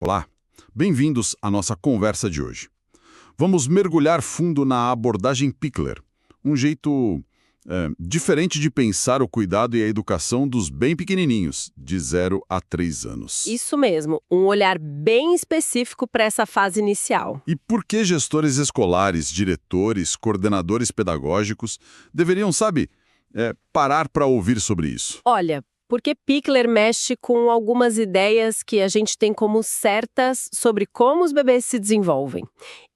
Olá, bem-vindos à nossa conversa de hoje. Vamos mergulhar fundo na abordagem Pickler, um jeito diferente de pensar o cuidado e a educação dos bem pequenininhos, de 0 a 3 anos. Isso mesmo, um olhar bem específico para essa fase inicial. E por que gestores escolares, diretores, coordenadores pedagógicos deveriam, parar para ouvir sobre isso? Olha, porque Pickler mexe com algumas ideias que a gente tem como certas sobre como os bebês se desenvolvem.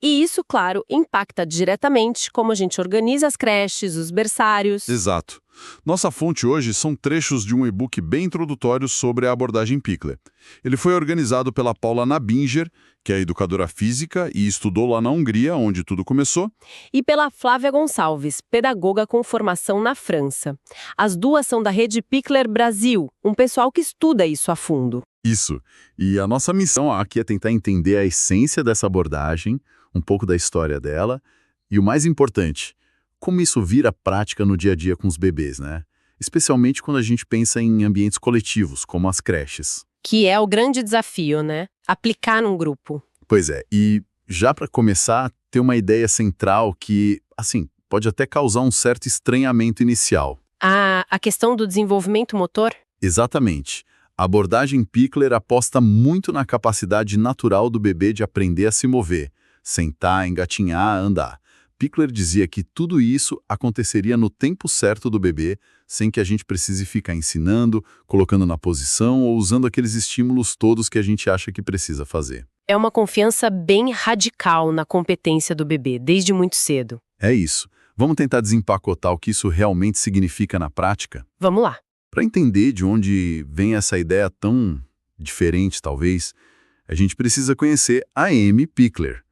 E isso, claro, impacta diretamente como a gente organiza as creches, os berçários. Exato. Nossa fonte hoje são trechos de um e-book bem introdutório sobre a abordagem Pickler. Ele foi organizado pela Paula Nabinger, que é educadora física e estudou lá na Hungria, onde tudo começou. E pela Flávia Gonçalves, pedagoga com formação na França. As duas são da rede Pickler Brasil, um pessoal que estuda isso a fundo. Isso. E a nossa missão aqui é tentar entender a essência dessa abordagem, um pouco da história dela, e o mais importante, como isso vira prática no dia a dia com os bebês, né? Especialmente quando a gente pensa em ambientes coletivos, como as creches. Que é o grande desafio, né? Aplicar num grupo. Pois é, e já para começar, ter uma ideia central que, assim, pode até causar um certo estranhamento inicial. A questão do desenvolvimento motor? Exatamente. A abordagem Pickler aposta muito na capacidade natural do bebê de aprender a se mover, sentar, engatinhar, andar. Pickler dizia que tudo isso aconteceria no tempo certo do bebê, sem que a gente precise ficar ensinando, colocando na posição ou usando aqueles estímulos todos que a gente acha que precisa fazer. É uma confiança bem radical na competência do bebê, desde muito cedo. É isso. Vamos tentar desempacotar o que isso realmente significa na prática? Vamos lá. Para entender de onde vem essa ideia tão diferente, talvez, a gente precisa conhecer a Amy Pickler.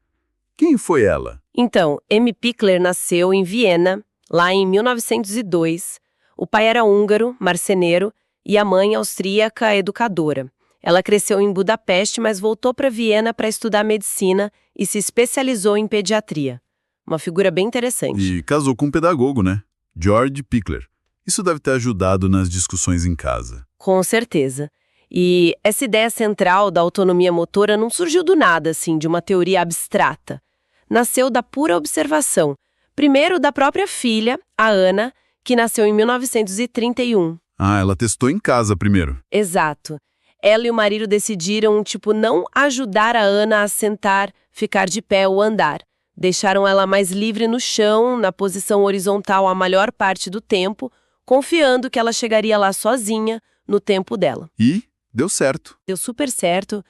Quem foi ela? Então, Amy Pickler nasceu em Viena, lá em 1902. O pai era húngaro, marceneiro, e a mãe austríaca, educadora. Ela cresceu em Budapeste, mas voltou para Viena para estudar medicina e se especializou em pediatria. Uma figura bem interessante. E casou com um pedagogo, né? George Pickler. Isso deve ter ajudado nas discussões em casa. Com certeza. E essa ideia central da autonomia motora não surgiu do nada, assim, de uma teoria abstrata. Nasceu da pura observação. Primeiro da própria filha, a Ana, que nasceu em 1931. Ah, ela testou em casa primeiro. Exato. Ela e o marido decidiram, não ajudar a Ana a sentar, ficar de pé ou andar. Deixaram ela mais livre no chão, na posição horizontal a maior parte do tempo, confiando que ela chegaria lá sozinha, no tempo dela. E deu certo. Deu super certo.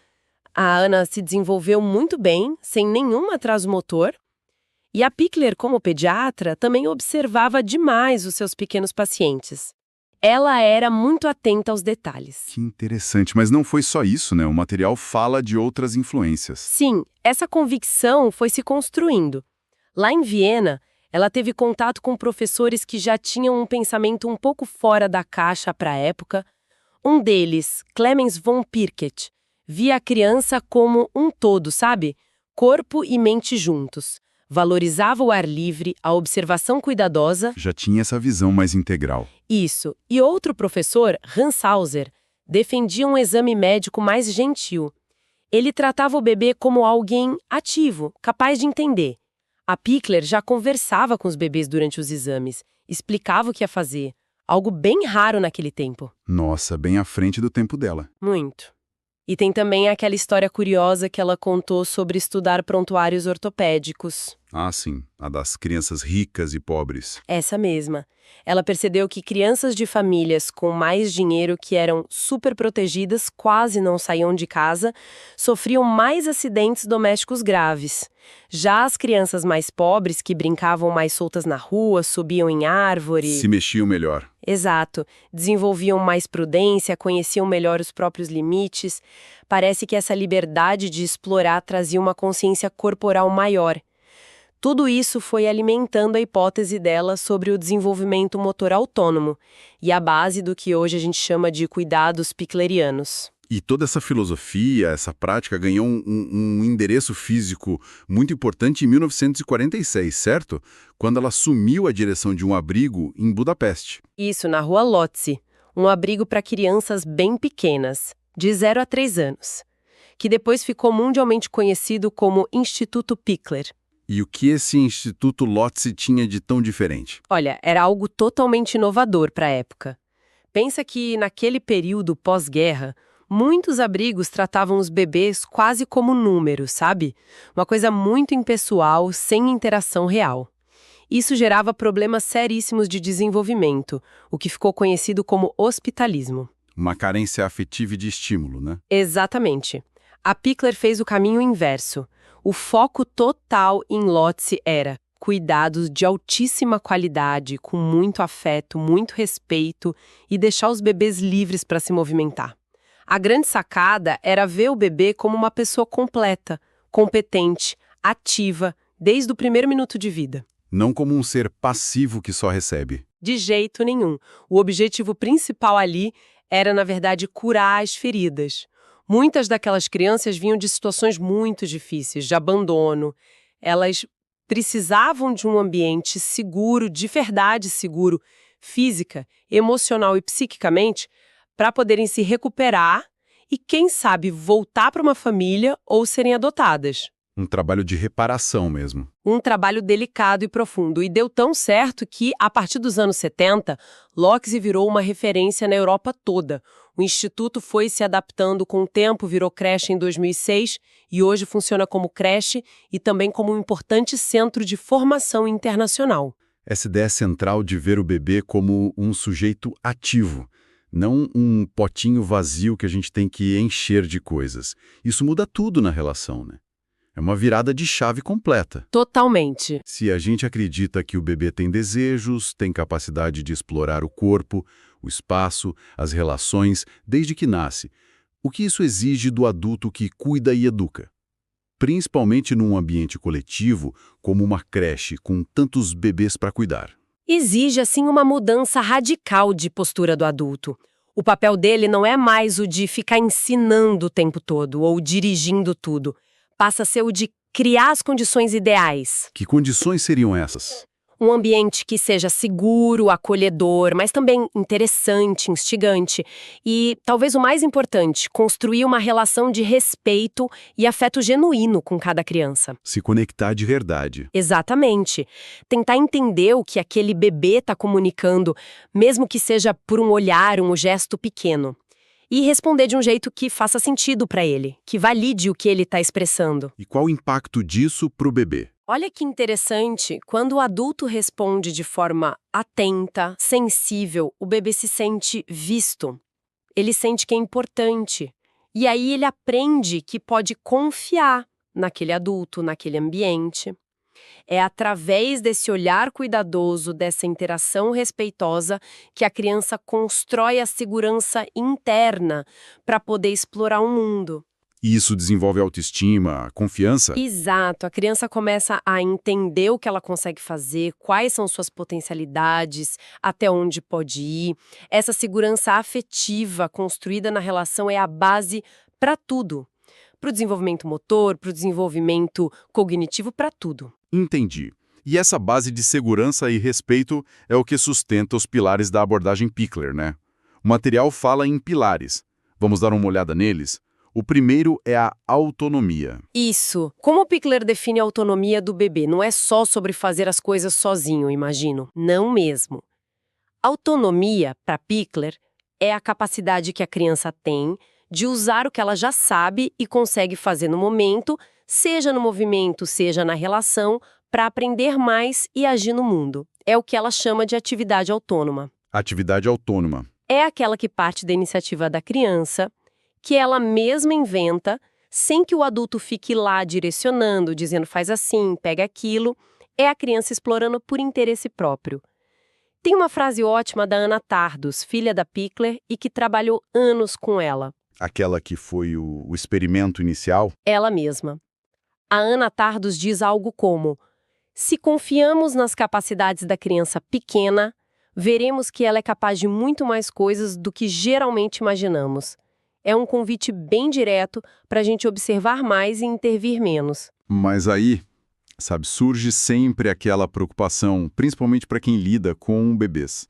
A Ana se desenvolveu muito bem, sem nenhum atraso motor. E a Pickler, como pediatra, também observava demais os seus pequenos pacientes. Ela era muito atenta aos detalhes. Que interessante, mas não foi só isso, né? O material fala de outras influências. Sim, essa convicção foi se construindo. Lá em Viena, ela teve contato com professores que já tinham um pensamento um pouco fora da caixa para a época. Um deles, Clemens von Pirket, via a criança como um todo, sabe? Corpo e mente juntos. Valorizava o ar livre, a observação cuidadosa. Já tinha essa visão mais integral. Isso. E outro professor, Hans Hauser, defendia um exame médico mais gentil. Ele tratava o bebê como alguém ativo, capaz de entender. A Pickler já conversava com os bebês durante os exames, explicava o que ia fazer. Algo bem raro naquele tempo. Nossa, bem à frente do tempo dela. Muito. E tem também aquela história curiosa que ela contou sobre estudar prontuários ortopédicos. Ah, sim. A das crianças ricas e pobres. Essa mesma. Ela percebeu que crianças de famílias com mais dinheiro que eram super protegidas, quase não saíam de casa, sofriam mais acidentes domésticos graves. Já as crianças mais pobres, que brincavam mais soltas na rua, subiam em árvore... Se mexiam melhor. Exato. Desenvolviam mais prudência, conheciam melhor os próprios limites. Parece que essa liberdade de explorar trazia uma consciência corporal maior. Tudo isso foi alimentando a hipótese dela sobre o desenvolvimento motor autônomo e a base do que hoje a gente chama de cuidados picklerianos. E toda essa filosofia, essa prática ganhou um endereço físico muito importante em 1946, certo? Quando ela assumiu a direção de um abrigo em Budapeste. Isso, na Rua Lotzi, um abrigo para crianças bem pequenas, de 0 a 3 anos. que depois ficou mundialmente conhecido como Instituto Pickler. E o que esse Instituto Lotze tinha de tão diferente? Olha, era algo totalmente inovador para a época. Pensa que, naquele período pós-guerra, muitos abrigos tratavam os bebês quase como números, sabe? Uma coisa muito impessoal, sem interação real. Isso gerava problemas seríssimos de desenvolvimento, o que ficou conhecido como hospitalismo. Uma carência afetiva e de estímulo, né? Exatamente. A Pickler fez o caminho inverso. O foco total em Lotze era cuidados de altíssima qualidade, com muito afeto, muito respeito e deixar os bebês livres para se movimentar. A grande sacada era ver o bebê como uma pessoa completa, competente, ativa, desde o primeiro minuto de vida. Não como um ser passivo que só recebe. De jeito nenhum. O objetivo principal ali era, na verdade, curar as feridas. Muitas daquelas crianças vinham de situações muito difíceis, de abandono. Elas precisavam de um ambiente seguro, de verdade seguro, física, emocional e psiquicamente, para poderem se recuperar e, quem sabe, voltar para uma família ou serem adotadas. Um trabalho de reparação mesmo. Um trabalho delicado e profundo. E deu tão certo que, a partir dos anos 70, Lotze virou uma referência na Europa toda. O Instituto foi se adaptando com o tempo, virou creche em 2006 e hoje funciona como creche e também como um importante centro de formação internacional. Essa ideia central de ver o bebê como um sujeito ativo, não um potinho vazio que a gente tem que encher de coisas. Isso muda tudo na relação, né? É uma virada de chave completa. Totalmente. Se a gente acredita que o bebê tem desejos, tem capacidade de explorar o corpo, o espaço, as relações, desde que nasce, o que isso exige do adulto que cuida e educa? Principalmente num ambiente coletivo, como uma creche com tantos bebês para cuidar. Exige, assim, uma mudança radical de postura do adulto. O papel dele não é mais o de ficar ensinando o tempo todo ou dirigindo tudo. Passa a ser o de criar as condições ideais. Que condições seriam essas? Um ambiente que seja seguro, acolhedor, mas também interessante, instigante. E, talvez o mais importante, construir uma relação de respeito e afeto genuíno com cada criança. Se conectar de verdade. Exatamente. Tentar entender o que aquele bebê está comunicando, mesmo que seja por um olhar, um gesto pequeno. E responder de um jeito que faça sentido para ele, que valide o que ele está expressando. E qual o impacto disso para o bebê? Olha que interessante, quando o adulto responde de forma atenta, sensível, o bebê se sente visto. Ele sente que é importante. E aí ele aprende que pode confiar naquele adulto, naquele ambiente. É através desse olhar cuidadoso, dessa interação respeitosa, que a criança constrói a segurança interna para poder explorar o mundo. E isso desenvolve autoestima, confiança? Exato, a criança começa a entender o que ela consegue fazer, quais são suas potencialidades, até onde pode ir. Essa segurança afetiva construída na relação é a base para tudo. Para o desenvolvimento motor, para o desenvolvimento cognitivo, para tudo. Entendi. E essa base de segurança e respeito é o que sustenta os pilares da abordagem Pickler, né? O material fala em pilares. Vamos dar uma olhada neles? O primeiro é a autonomia. Isso. Como o Pickler define a autonomia do bebê? Não é só sobre fazer as coisas sozinho, imagino. Não mesmo. Autonomia, para Pickler, é a capacidade que a criança tem de usar o que ela já sabe e consegue fazer no momento, seja no movimento, seja na relação, para aprender mais e agir no mundo. É o que ela chama de atividade autônoma. Atividade autônoma. É aquela que parte da iniciativa da criança, que ela mesma inventa, sem que o adulto fique lá direcionando, dizendo faz assim, pega aquilo. É a criança explorando por interesse próprio. Tem uma frase ótima da Ana Tardos, filha da Pickler, e que trabalhou anos com ela. Aquela que foi o experimento inicial? Ela mesma. A Ana Tardos diz algo como: se confiamos nas capacidades da criança pequena, veremos que ela é capaz de muito mais coisas do que geralmente imaginamos. É um convite bem direto para a gente observar mais e intervir menos. Mas aí, sabe, surge sempre aquela preocupação, principalmente para quem lida com bebês.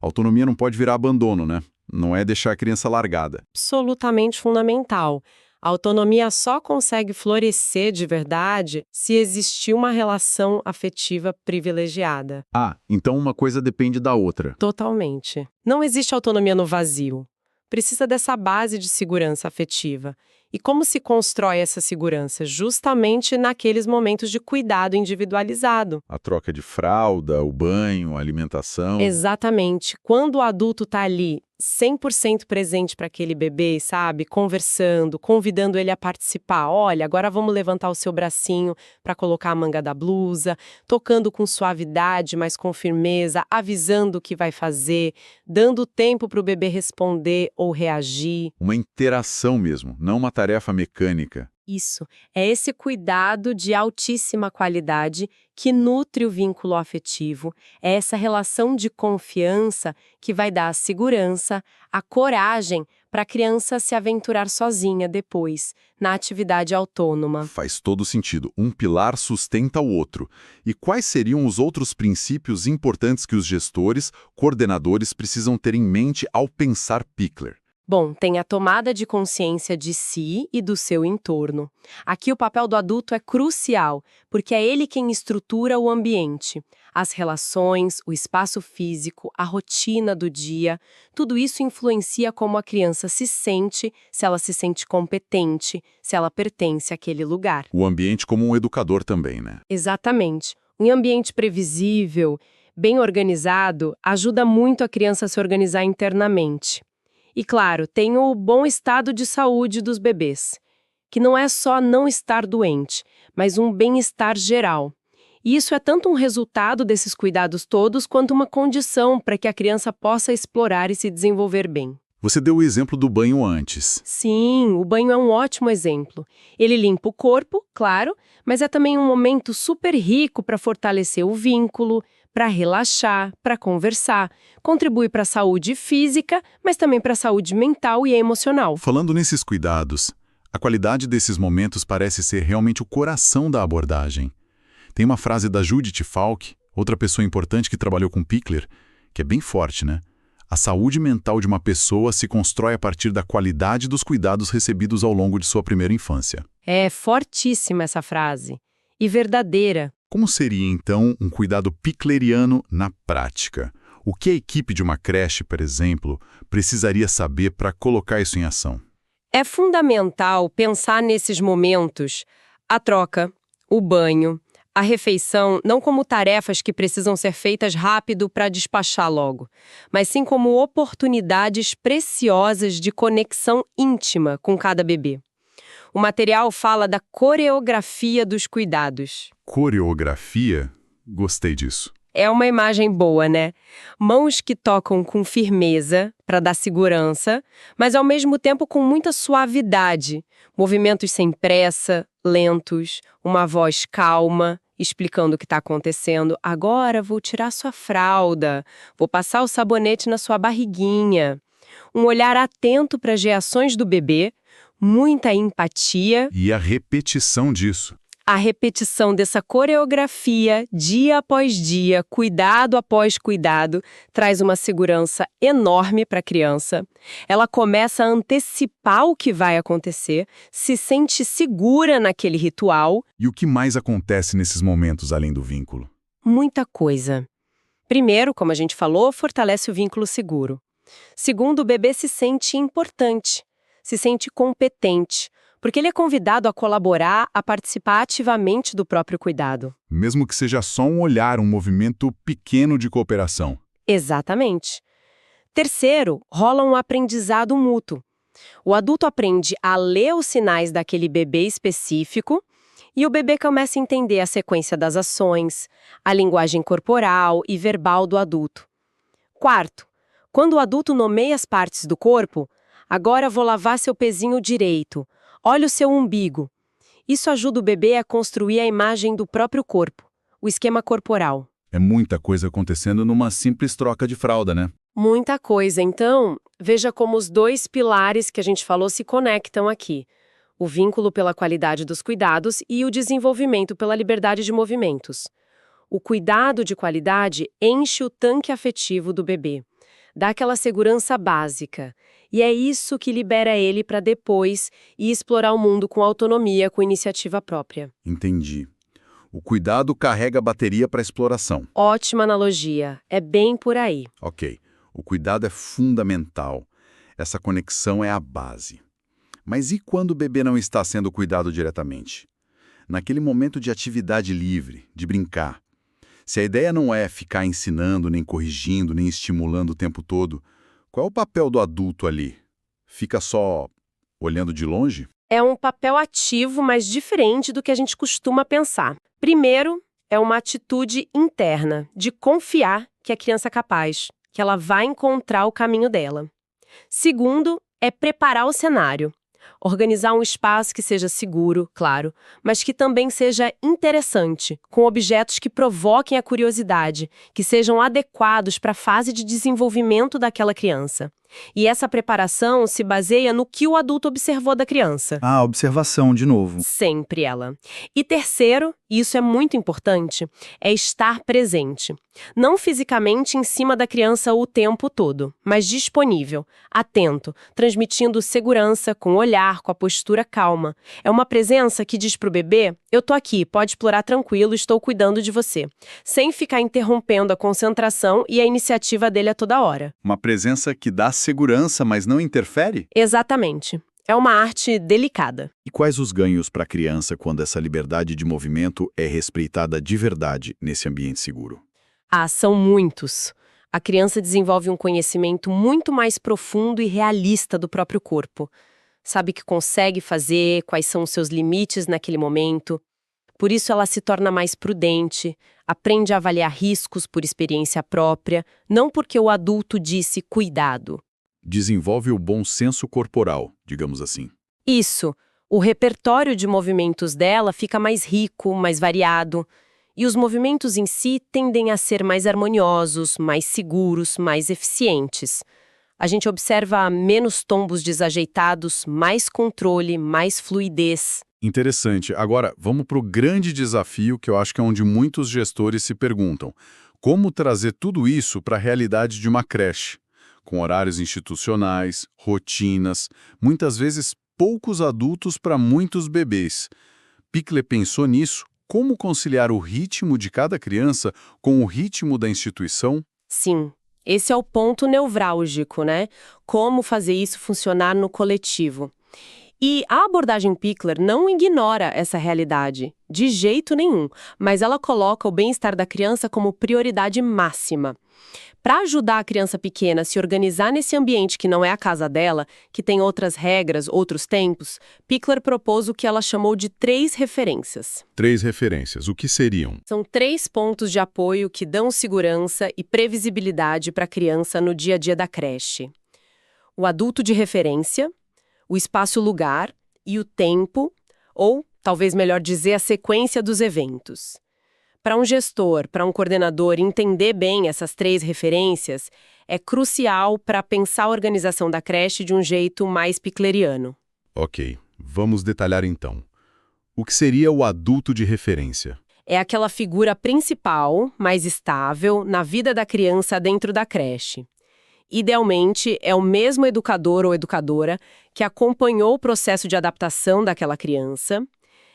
Autonomia não pode virar abandono, né? Não é deixar a criança largada. Absolutamente fundamental. A autonomia só consegue florescer de verdade se existir uma relação afetiva privilegiada. Ah, então uma coisa depende da outra. Totalmente. Não existe autonomia no vazio. Precisa dessa base de segurança afetiva. E como se constrói essa segurança? Justamente naqueles momentos de cuidado individualizado. A troca de fralda, o banho, a alimentação. Exatamente. Quando o adulto está ali 100% presente para aquele bebê, sabe? Conversando, convidando ele a participar. Olha, agora vamos levantar o seu bracinho para colocar a manga da blusa, tocando com suavidade, mas com firmeza, avisando o que vai fazer, dando tempo para o bebê responder ou reagir. Uma interação mesmo, não uma tarefa mecânica. Isso, é esse cuidado de altíssima qualidade que nutre o vínculo afetivo, é essa relação de confiança que vai dar a segurança, a coragem para a criança se aventurar sozinha depois, na atividade autônoma. Faz todo sentido. Um pilar sustenta o outro. E quais seriam os outros princípios importantes que os gestores, coordenadores precisam ter em mente ao pensar Pickler? Bom, tem a tomada de consciência de si e do seu entorno. Aqui o papel do adulto é crucial, porque é ele quem estrutura o ambiente. As relações, o espaço físico, a rotina do dia, tudo isso influencia como a criança se sente, se ela se sente competente, se ela pertence àquele lugar. O ambiente como um educador também, né? Exatamente. Um ambiente previsível, bem organizado, ajuda muito a criança a se organizar internamente. E, claro, tem o bom estado de saúde dos bebês, que não é só não estar doente, mas um bem-estar geral. E isso é tanto um resultado desses cuidados todos, quanto uma condição para que a criança possa explorar e se desenvolver bem. Você deu o exemplo do banho antes. Sim, o banho é um ótimo exemplo. Ele limpa o corpo, claro, mas é também um momento super rico para fortalecer o vínculo, para relaxar, para conversar. Contribui para a saúde física, mas também para a saúde mental e emocional. Falando nesses cuidados, a qualidade desses momentos parece ser realmente o coração da abordagem. Tem uma frase da Judith Falk, outra pessoa importante que trabalhou com Pickler, que é bem forte, né? A saúde mental de uma pessoa se constrói a partir da qualidade dos cuidados recebidos ao longo de sua primeira infância. É fortíssima essa frase. E verdadeira. Como seria, então, um cuidado pickleriano na prática? O que a equipe de uma creche, por exemplo, precisaria saber para colocar isso em ação? É fundamental pensar nesses momentos, a troca, o banho, a refeição, não como tarefas que precisam ser feitas rápido para despachar logo, mas sim como oportunidades preciosas de conexão íntima com cada bebê. O material fala da coreografia dos cuidados. Coreografia? Gostei disso. É uma imagem boa, né? Mãos que tocam com firmeza para dar segurança, mas ao mesmo tempo com muita suavidade. Movimentos sem pressa, lentos, uma voz calma, explicando o que está acontecendo. Agora vou tirar sua fralda, vou passar o sabonete na sua barriguinha. Um olhar atento para as reações do bebê, muita empatia. E a repetição disso. A repetição dessa coreografia, dia após dia, cuidado após cuidado, traz uma segurança enorme para a criança. Ela começa a antecipar o que vai acontecer, se sente segura naquele ritual. E o que mais acontece nesses momentos além do vínculo? Muita coisa. Primeiro, como a gente falou, fortalece o vínculo seguro. Segundo, o bebê se sente importante, se sente competente, porque ele é convidado a colaborar, a participar ativamente do próprio cuidado. Mesmo que seja só um olhar, um movimento pequeno de cooperação. Exatamente. Terceiro, rola um aprendizado mútuo. O adulto aprende a ler os sinais daquele bebê específico e o bebê começa a entender a sequência das ações, a linguagem corporal e verbal do adulto. Quarto, quando o adulto nomeia as partes do corpo, agora vou lavar seu pezinho direito. Olha o seu umbigo. Isso ajuda o bebê a construir a imagem do próprio corpo, o esquema corporal. É muita coisa acontecendo numa simples troca de fralda, né? Muita coisa. Então, veja como os dois pilares que a gente falou se conectam aqui. O vínculo pela qualidade dos cuidados e o desenvolvimento pela liberdade de movimentos. O cuidado de qualidade enche o tanque afetivo do bebê. Dá aquela segurança básica. E é isso que libera ele para depois ir explorar o mundo com autonomia, com iniciativa própria. Entendi. O cuidado carrega a bateria para exploração. Ótima analogia. É bem por aí. Ok. O cuidado é fundamental. Essa conexão é a base. Mas e quando o bebê não está sendo cuidado diretamente? Naquele momento de atividade livre, de brincar. Se a ideia não é ficar ensinando, nem corrigindo, nem estimulando o tempo todo, qual é o papel do adulto ali? Fica só olhando de longe? É um papel ativo, mas diferente do que a gente costuma pensar. Primeiro, é uma atitude interna, de confiar que a criança é capaz, que ela vai encontrar o caminho dela. Segundo, é preparar o cenário. Organizar um espaço que seja seguro, claro, mas que também seja interessante, com objetos que provoquem a curiosidade, que sejam adequados para a fase de desenvolvimento daquela criança. E essa preparação se baseia no que o adulto observou da criança. Ah, observação de novo. Sempre ela. E terceiro, e isso é muito importante, é estar presente. Não fisicamente em cima da criança o tempo todo, mas disponível, atento, transmitindo segurança, com o olhar, com a postura calma. É uma presença que diz pro bebê, eu tô aqui, pode explorar tranquilo, estou cuidando de você. Sem ficar interrompendo a concentração e a iniciativa dele a toda hora. Uma presença que dá segurança, mas não interfere? Exatamente. É uma arte delicada. E quais os ganhos para a criança quando essa liberdade de movimento é respeitada de verdade nesse ambiente seguro? Ah, são muitos. A criança desenvolve um conhecimento muito mais profundo e realista do próprio corpo. Sabe o que consegue fazer, quais são os seus limites naquele momento. Por isso ela se torna mais prudente, aprende a avaliar riscos por experiência própria, não porque o adulto disse cuidado. Desenvolve o bom senso corporal, digamos assim. Isso. O repertório de movimentos dela fica mais rico, mais variado. E os movimentos em si tendem a ser mais harmoniosos, mais seguros, mais eficientes. A gente observa menos tombos desajeitados, mais controle, mais fluidez. Interessante. Agora, vamos para o grande desafio que eu acho que é onde muitos gestores se perguntam. Como trazer tudo isso para a realidade de uma creche? Com horários institucionais, rotinas, muitas vezes poucos adultos para muitos bebês. Pickler pensou nisso? Como conciliar o ritmo de cada criança com o ritmo da instituição? Sim, esse é o ponto nevrálgico, né? Como fazer isso funcionar no coletivo. E a abordagem Pickler não ignora essa realidade, de jeito nenhum, mas ela coloca o bem-estar da criança como prioridade máxima. Para ajudar a criança pequena a se organizar nesse ambiente que não é a casa dela, que tem outras regras, outros tempos, Pickler propôs o que ela chamou de 3 referências. 3 referências. O que seriam? São 3 pontos de apoio que dão segurança e previsibilidade para a criança no dia a dia da creche. O adulto de referência, o espaço-lugar e o tempo, ou, talvez melhor dizer, a sequência dos eventos. Para um gestor, para um coordenador entender bem essas 3 referências, é crucial para pensar a organização da creche de um jeito mais pickleriano. Ok, vamos detalhar então. O que seria o adulto de referência? É aquela figura principal, mais estável, na vida da criança dentro da creche. Idealmente, é o mesmo educador ou educadora que acompanhou o processo de adaptação daquela criança.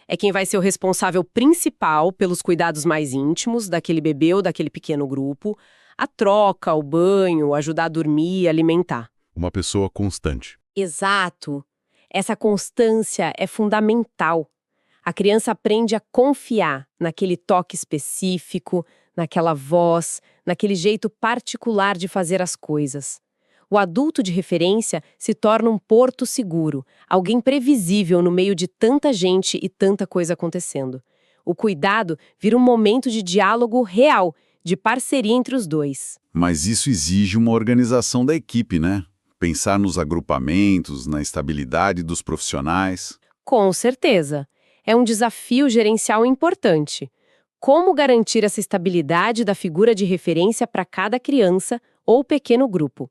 É quem vai ser o responsável principal pelos cuidados mais íntimos daquele bebê ou daquele pequeno grupo, a troca, o banho, ajudar a dormir, alimentar. Uma pessoa constante. Exato. Essa constância é fundamental. A criança aprende a confiar naquele toque específico, naquela voz, naquele jeito particular de fazer as coisas. O adulto de referência se torna um porto seguro, alguém previsível no meio de tanta gente e tanta coisa acontecendo. O cuidado vira um momento de diálogo real, de parceria entre os dois. Mas isso exige uma organização da equipe, né? Pensar nos agrupamentos, na estabilidade dos profissionais. Com certeza. É um desafio gerencial importante. Como garantir essa estabilidade da figura de referência para cada criança ou pequeno grupo?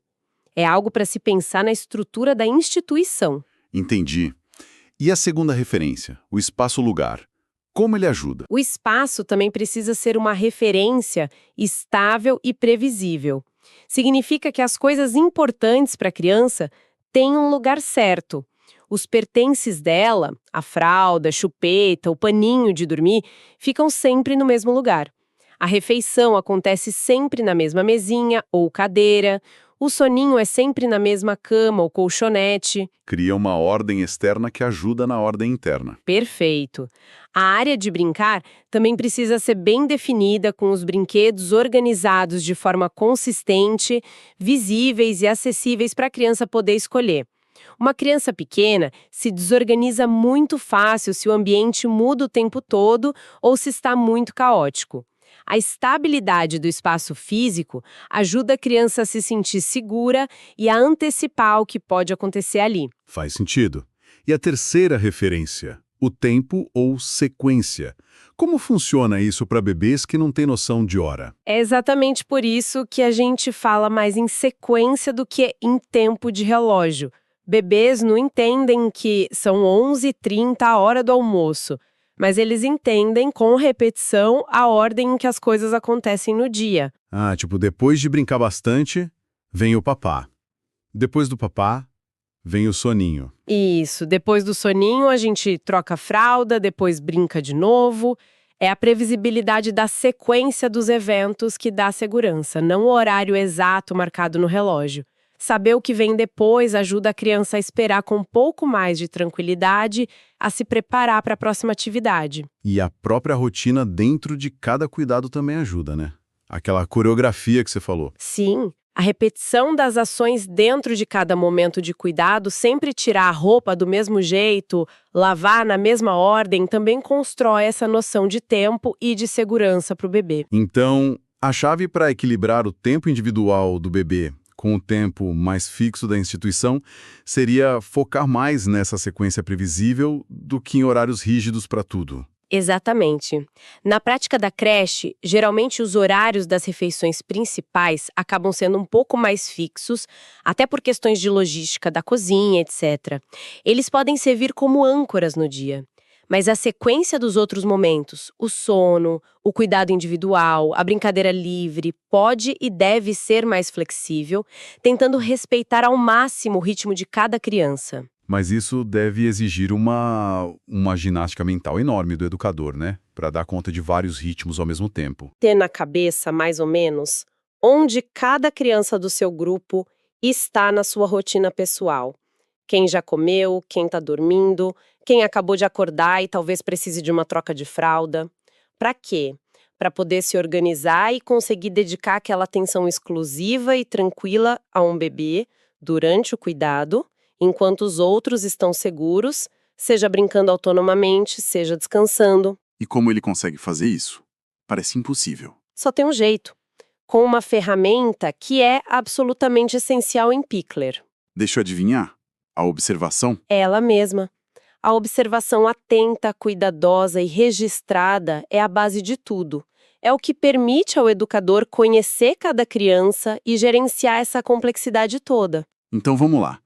É algo para se pensar na estrutura da instituição. Entendi. E a segunda referência, o espaço-lugar. Como ele ajuda? O espaço também precisa ser uma referência estável e previsível. Significa que as coisas importantes para a criança tem um lugar certo. Os pertences dela, a fralda, a chupeta, o paninho de dormir, ficam sempre no mesmo lugar. A refeição acontece sempre na mesma mesinha ou cadeira. O soninho é sempre na mesma cama ou colchonete. Cria uma ordem externa que ajuda na ordem interna. Perfeito. A área de brincar também precisa ser bem definida, com os brinquedos organizados de forma consistente, visíveis e acessíveis para a criança poder escolher. Uma criança pequena se desorganiza muito fácil se o ambiente muda o tempo todo ou se está muito caótico. A estabilidade do espaço físico ajuda a criança a se sentir segura e a antecipar o que pode acontecer ali. Faz sentido. E a terceira referência, o tempo ou sequência. Como funciona isso para bebês que não têm noção de hora? É exatamente por isso que a gente fala mais em sequência do que em tempo de relógio. Bebês não entendem que são 11h30 a hora do almoço, mas eles entendem com repetição a ordem em que as coisas acontecem no dia. Ah, tipo, depois de brincar bastante, vem o papá. Depois do papá, vem o soninho. Isso, depois do soninho a gente troca a fralda, depois brinca de novo. É a previsibilidade da sequência dos eventos que dá segurança, não o horário exato marcado no relógio. Saber o que vem depois ajuda a criança a esperar com um pouco mais de tranquilidade, a se preparar para a próxima atividade. E a própria rotina dentro de cada cuidado também ajuda, né? Aquela coreografia que você falou. Sim, a repetição das ações dentro de cada momento de cuidado, sempre tirar a roupa do mesmo jeito, lavar na mesma ordem, também constrói essa noção de tempo e de segurança para o bebê. Então, a chave para equilibrar o tempo individual do bebê com o tempo mais fixo da instituição seria focar mais nessa sequência previsível do que em horários rígidos para tudo. Exatamente. Na prática da creche, geralmente os horários das refeições principais acabam sendo um pouco mais fixos, até por questões de logística da cozinha, etc. Eles podem servir como âncoras no dia. Mas a sequência dos outros momentos, o sono, o cuidado individual, a brincadeira livre, pode e deve ser mais flexível, tentando respeitar ao máximo o ritmo de cada criança. Mas isso deve exigir uma ginástica mental enorme do educador, né? Para dar conta de vários ritmos ao mesmo tempo. Ter na cabeça, mais ou menos, onde cada criança do seu grupo está na sua rotina pessoal. Quem já comeu, quem está dormindo, quem acabou de acordar e talvez precise de uma troca de fralda. Para quê? Para poder se organizar e conseguir dedicar aquela atenção exclusiva e tranquila a um bebê durante o cuidado, enquanto os outros estão seguros, seja brincando autonomamente, seja descansando. E como ele consegue fazer isso? Parece impossível. Só tem um jeito, com uma ferramenta que é absolutamente essencial em Pickler. Deixa eu adivinhar. A observação? Ela mesma. A observação atenta, cuidadosa e registrada é a base de tudo. É o que permite ao educador conhecer cada criança e gerenciar essa complexidade toda. Então vamos lá.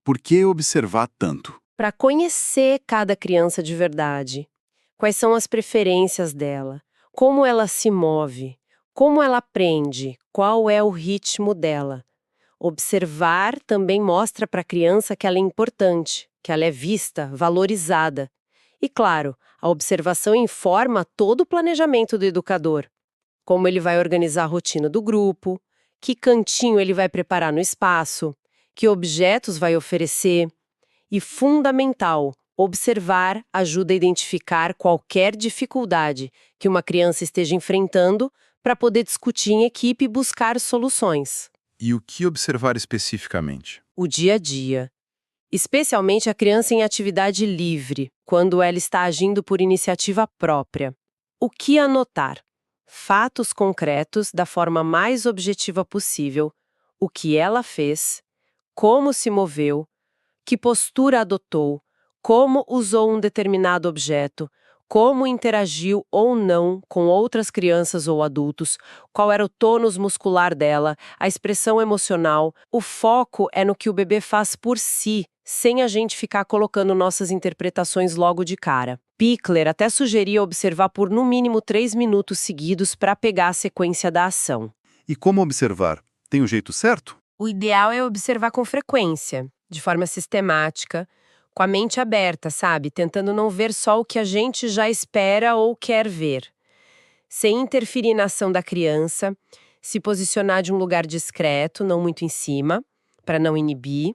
Por que observar tanto? Para conhecer cada criança de verdade. Quais são as preferências dela? Como ela se move? Como ela aprende? Qual é o ritmo dela? Observar também mostra para a criança que ela é importante, que ela é vista, valorizada. E, claro, a observação informa todo o planejamento do educador. Como ele vai organizar a rotina do grupo, que cantinho ele vai preparar no espaço, que objetos vai oferecer. E, fundamental, observar ajuda a identificar qualquer dificuldade que uma criança esteja enfrentando para poder discutir em equipe e buscar soluções. E o que observar especificamente? O dia a dia. Especialmente a criança em atividade livre, quando ela está agindo por iniciativa própria. O que anotar? Fatos concretos da forma mais objetiva possível. O que ela fez, como se moveu, que postura adotou, como usou um determinado objeto, como interagiu ou não com outras crianças ou adultos, qual era o tônus muscular dela, a expressão emocional. O foco é no que o bebê faz por si, sem a gente ficar colocando nossas interpretações logo de cara. Pickler até sugeria observar por no mínimo 3 minutos seguidos para pegar a sequência da ação. E como observar? Tem o jeito certo? O ideal é observar com frequência. de forma sistemática, com a mente aberta, sabe? Tentando não ver só o que a gente já espera ou quer ver. Sem interferir na ação da criança, se posicionar de um lugar discreto, não muito em cima, para não inibir,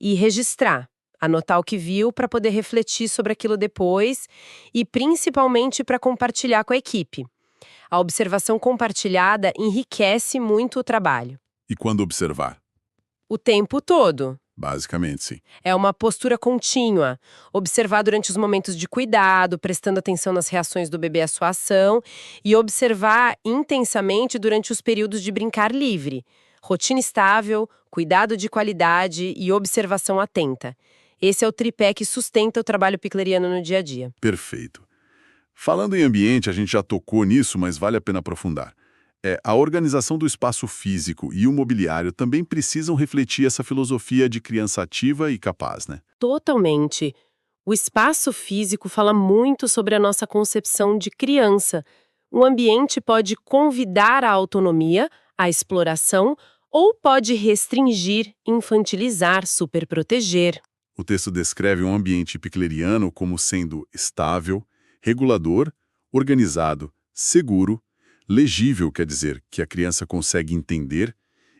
e registrar, anotar o que viu para poder refletir sobre aquilo depois e principalmente para compartilhar com a equipe. A observação compartilhada enriquece muito o trabalho. E quando observar? O tempo todo. Basicamente, sim. É uma postura contínua. Observar durante os momentos de cuidado, prestando atenção nas reações do bebê à sua ação e observar intensamente durante os períodos de brincar livre. Rotina estável, cuidado de qualidade e observação atenta. Esse é o tripé que sustenta o trabalho picleriano no dia a dia. Perfeito. Falando em ambiente, a gente já tocou nisso, mas vale a pena aprofundar. A organização do espaço físico e o mobiliário também precisam refletir essa filosofia de criança ativa e capaz, né? Totalmente. O espaço físico fala muito sobre a nossa concepção de criança. O ambiente pode convidar à autonomia, à exploração, ou pode restringir, infantilizar, superproteger. O texto descreve um ambiente picleriano como sendo estável, regulador, organizado, seguro, legível, quer dizer, que a criança consegue entender,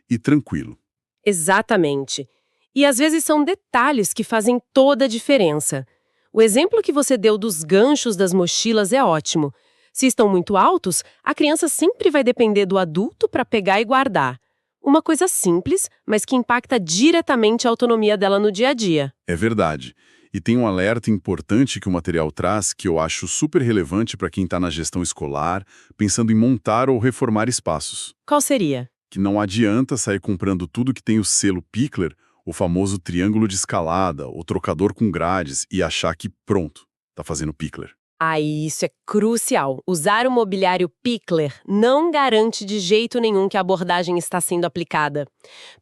e tranquilo. Exatamente. E às vezes são detalhes que fazem toda a diferença. O exemplo que você deu dos ganchos das mochilas é ótimo. Se estão muito altos, a criança sempre vai depender do adulto para pegar e guardar. Uma coisa simples, mas que impacta diretamente a autonomia dela no dia a dia. É verdade. E tem um alerta importante que o material traz que eu acho super relevante para quem está na gestão escolar, pensando em montar ou reformar espaços. Qual seria? Que não adianta sair comprando tudo que tem o selo Picler, o famoso triângulo de escalada, o trocador com grades, e achar que pronto, tá fazendo Picler. Isso é crucial. Usar o mobiliário Picler não garante de jeito nenhum que a abordagem está sendo aplicada.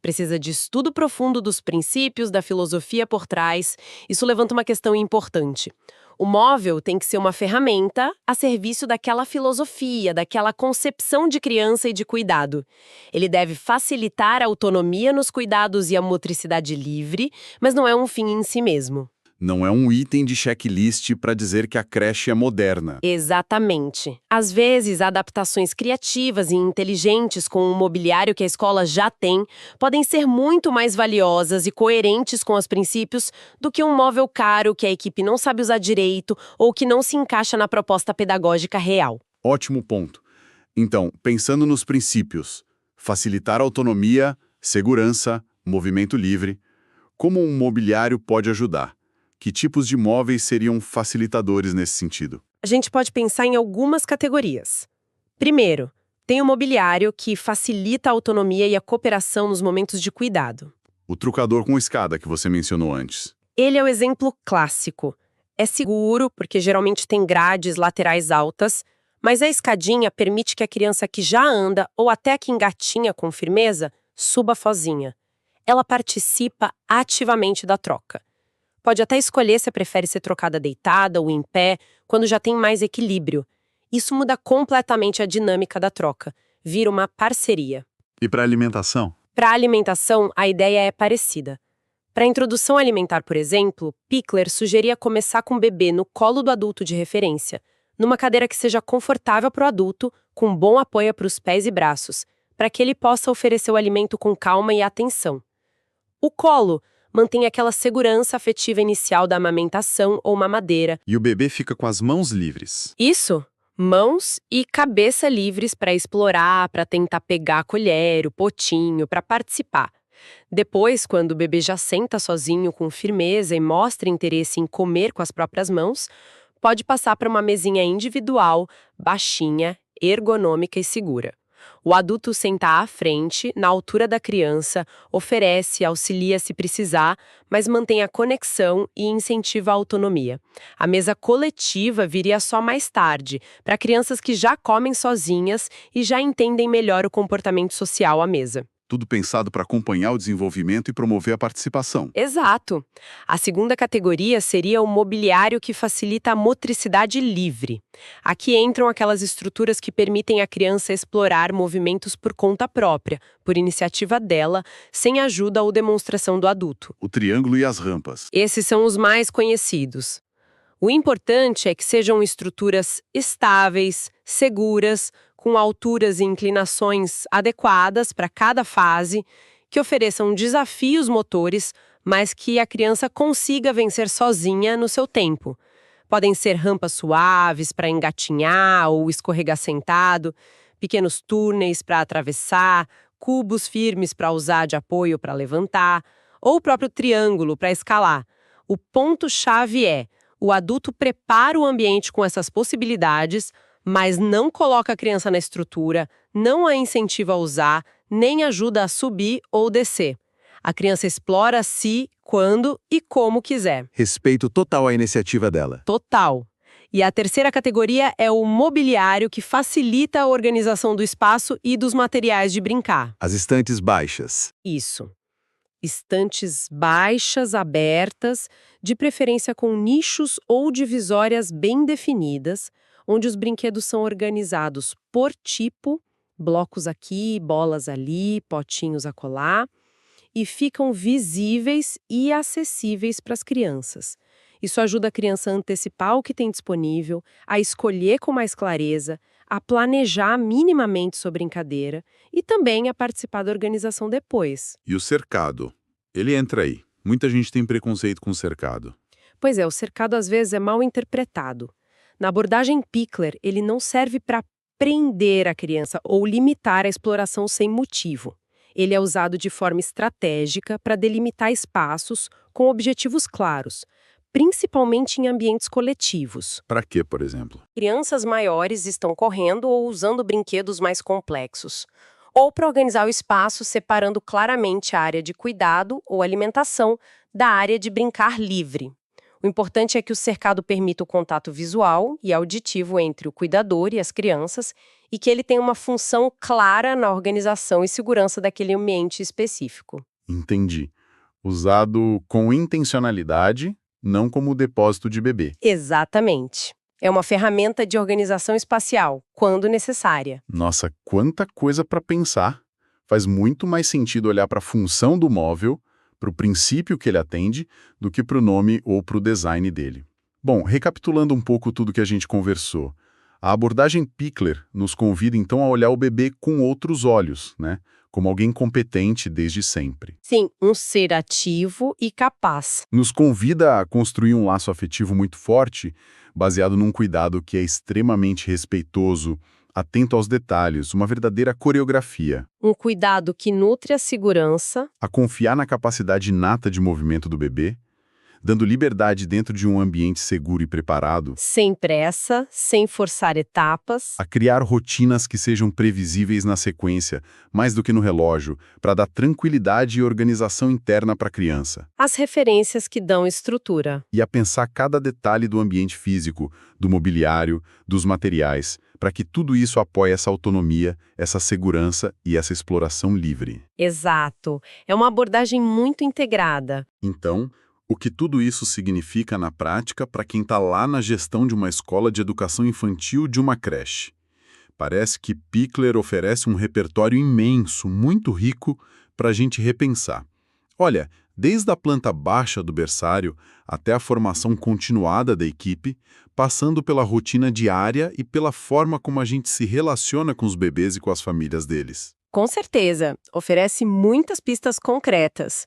Precisa de estudo profundo dos princípios, da filosofia por trás. Isso levanta uma questão importante. O móvel tem que ser uma ferramenta a serviço daquela filosofia, daquela concepção de criança e de cuidado. Ele deve facilitar a autonomia nos cuidados e a motricidade livre, mas não é um fim em si mesmo. Não é um item de checklist para dizer que a creche é moderna. Exatamente. Às vezes, adaptações criativas e inteligentes com o mobiliário que a escola já tem podem ser muito mais valiosas e coerentes com os princípios do que um móvel caro que a equipe não sabe usar direito ou que não se encaixa na proposta pedagógica real. Ótimo ponto. Então, pensando nos princípios, facilitar a autonomia, segurança, movimento livre, como um mobiliário pode ajudar? Que tipos de móveis seriam facilitadores nesse sentido? A gente pode pensar em algumas categorias. Primeiro, tem o mobiliário que facilita a autonomia e a cooperação nos momentos de cuidado. O trucador com escada que você mencionou antes. Ele é o exemplo clássico. É seguro, porque geralmente tem grades laterais altas, mas a escadinha permite que a criança que já anda, ou até que engatinha com firmeza, suba sozinha. Ela participa ativamente da troca. Pode até escolher se prefere ser trocada deitada ou em pé, quando já tem mais equilíbrio. Isso muda completamente a dinâmica da troca. Vira uma parceria. E para alimentação? Para a alimentação, a ideia é parecida. Para a introdução alimentar, por exemplo, Picler sugeria começar com o bebê no colo do adulto de referência, numa cadeira que seja confortável para o adulto, com bom apoio para os pés e braços, para que ele possa oferecer o alimento com calma e atenção. O colo mantém aquela segurança afetiva inicial da amamentação ou mamadeira. E o bebê fica com as mãos livres. Isso, mãos e cabeça livres para explorar, para tentar pegar a colher, o potinho, para participar. Depois, quando o bebê já senta sozinho com firmeza e mostra interesse em comer com as próprias mãos, pode passar para uma mesinha individual, baixinha, ergonômica e segura. O adulto senta à frente, na altura da criança, oferece, auxilia se precisar, mas mantém a conexão e incentiva a autonomia. A mesa coletiva viria só mais tarde, para crianças que já comem sozinhas e já entendem melhor o comportamento social à mesa. tudo pensado para acompanhar o desenvolvimento e promover a participação. Exato. A segunda categoria seria o mobiliário que facilita a motricidade livre. Aqui entram aquelas estruturas que permitem à criança explorar movimentos por conta própria, por iniciativa dela, sem ajuda ou demonstração do adulto. O triângulo e as rampas. Esses são os mais conhecidos. O importante é que sejam estruturas estáveis, seguras, com alturas e inclinações adequadas para cada fase, que ofereçam desafios motores, mas que a criança consiga vencer sozinha no seu tempo. Podem ser rampas suaves para engatinhar ou escorregar sentado, pequenos túneis para atravessar, cubos firmes para usar de apoio para levantar, ou o próprio triângulo para escalar. O ponto-chave é: o adulto prepara o ambiente com essas possibilidades, mas não coloca a criança na estrutura, não a incentiva a usar, nem ajuda a subir ou descer. A criança explora se, quando e como quiser. Respeito total à iniciativa dela. Total. E a terceira categoria é o mobiliário, que facilita a organização do espaço e dos materiais de brincar. As estantes baixas. Isso. Estantes baixas, abertas, de preferência com nichos ou divisórias bem definidas, onde os brinquedos são organizados por tipo, blocos aqui, bolas ali, potinhos acolá, e ficam visíveis e acessíveis para as crianças. Isso ajuda a criança a antecipar o que tem disponível, a escolher com mais clareza, a planejar minimamente sua brincadeira e também a participar da organização depois. E o cercado? Ele entra aí. Muita gente tem preconceito com o cercado. Pois é, o cercado às vezes é mal interpretado. Na abordagem Pickler, ele não serve para prender a criança ou limitar a exploração sem motivo. Ele é usado de forma estratégica para delimitar espaços com objetivos claros, principalmente em ambientes coletivos. Para quê, por exemplo? Crianças maiores estão correndo ou usando brinquedos mais complexos, ou para organizar o espaço separando claramente a área de cuidado ou alimentação da área de brincar livre. O importante é que o cercado permita o contato visual e auditivo entre o cuidador e as crianças e que ele tenha uma função clara na organização e segurança daquele ambiente específico. Entendi. Usado com intencionalidade, não como depósito de bebê. Exatamente. É uma ferramenta de organização espacial, quando necessária. Nossa, quanta coisa para pensar. Faz muito mais sentido olhar para a função do móvel, para o princípio que ele atende, do que para o nome ou para o design dele. Bom, recapitulando um pouco tudo que a gente conversou, a abordagem Pickler nos convida então a olhar o bebê com outros olhos, né? Como alguém competente desde sempre. Sim, um ser ativo e capaz. Nos convida a construir um laço afetivo muito forte, baseado num cuidado que é extremamente respeitoso, atento aos detalhes, uma verdadeira coreografia. Um cuidado que nutre a segurança. A confiar na capacidade inata de movimento do bebê, dando liberdade dentro de um ambiente seguro e preparado. Sem pressa, sem forçar etapas. A criar rotinas que sejam previsíveis na sequência, mais do que no relógio, para dar tranquilidade e organização interna para a criança. As referências que dão estrutura. E a pensar cada detalhe do ambiente físico, do mobiliário, dos materiais, para que tudo isso apoie essa autonomia, essa segurança e essa exploração livre. Exato. É uma abordagem muito integrada. Então, o que tudo isso significa na prática para quem está lá na gestão de uma escola de educação infantil de uma creche? Parece que Pickler oferece um repertório imenso, muito rico, para a gente repensar. Olha, desde a planta baixa do berçário até a formação continuada da equipe, passando pela rotina diária e pela forma como a gente se relaciona com os bebês e com as famílias deles. Com certeza, oferece muitas pistas concretas.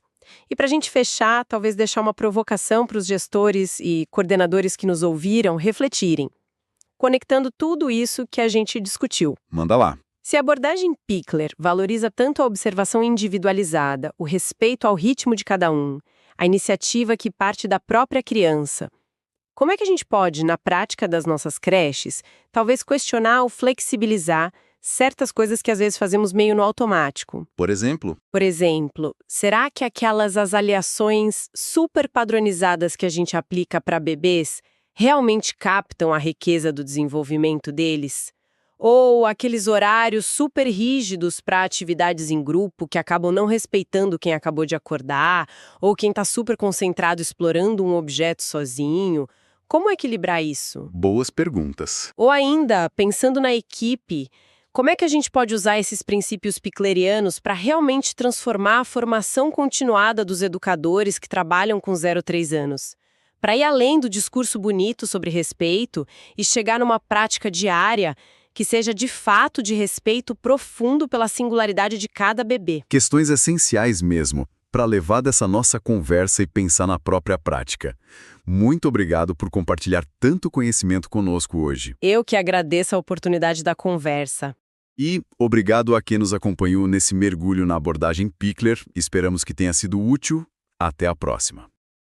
E para a gente fechar, talvez deixar uma provocação para os gestores e coordenadores que nos ouviram refletirem, conectando tudo isso que a gente discutiu. Manda lá. Se a abordagem Pickler valoriza tanto a observação individualizada, o respeito ao ritmo de cada um, a iniciativa que parte da própria criança, como é que a gente pode, na prática das nossas creches, talvez questionar ou flexibilizar certas coisas que às vezes fazemos meio no automático? Por exemplo? Por exemplo, será que aquelas avaliações super padronizadas que a gente aplica para bebês realmente captam a riqueza do desenvolvimento deles? Ou aqueles horários super rígidos para atividades em grupo que acabam não respeitando quem acabou de acordar, ou quem está super concentrado explorando um objeto sozinho. Como equilibrar isso? Boas perguntas. Ou ainda, pensando na equipe, como é que a gente pode usar esses princípios piclerianos para realmente transformar a formação continuada dos educadores que trabalham com 0 a 3 anos? Para ir além do discurso bonito sobre respeito e chegar numa prática diária que seja de fato de respeito profundo pela singularidade de cada bebê. Questões essenciais mesmo, para levar dessa nossa conversa e pensar na própria prática. Muito obrigado por compartilhar tanto conhecimento conosco hoje. Eu que agradeço a oportunidade da conversa. E obrigado a quem nos acompanhou nesse mergulho na abordagem Pickler. Esperamos que tenha sido útil. Até a próxima.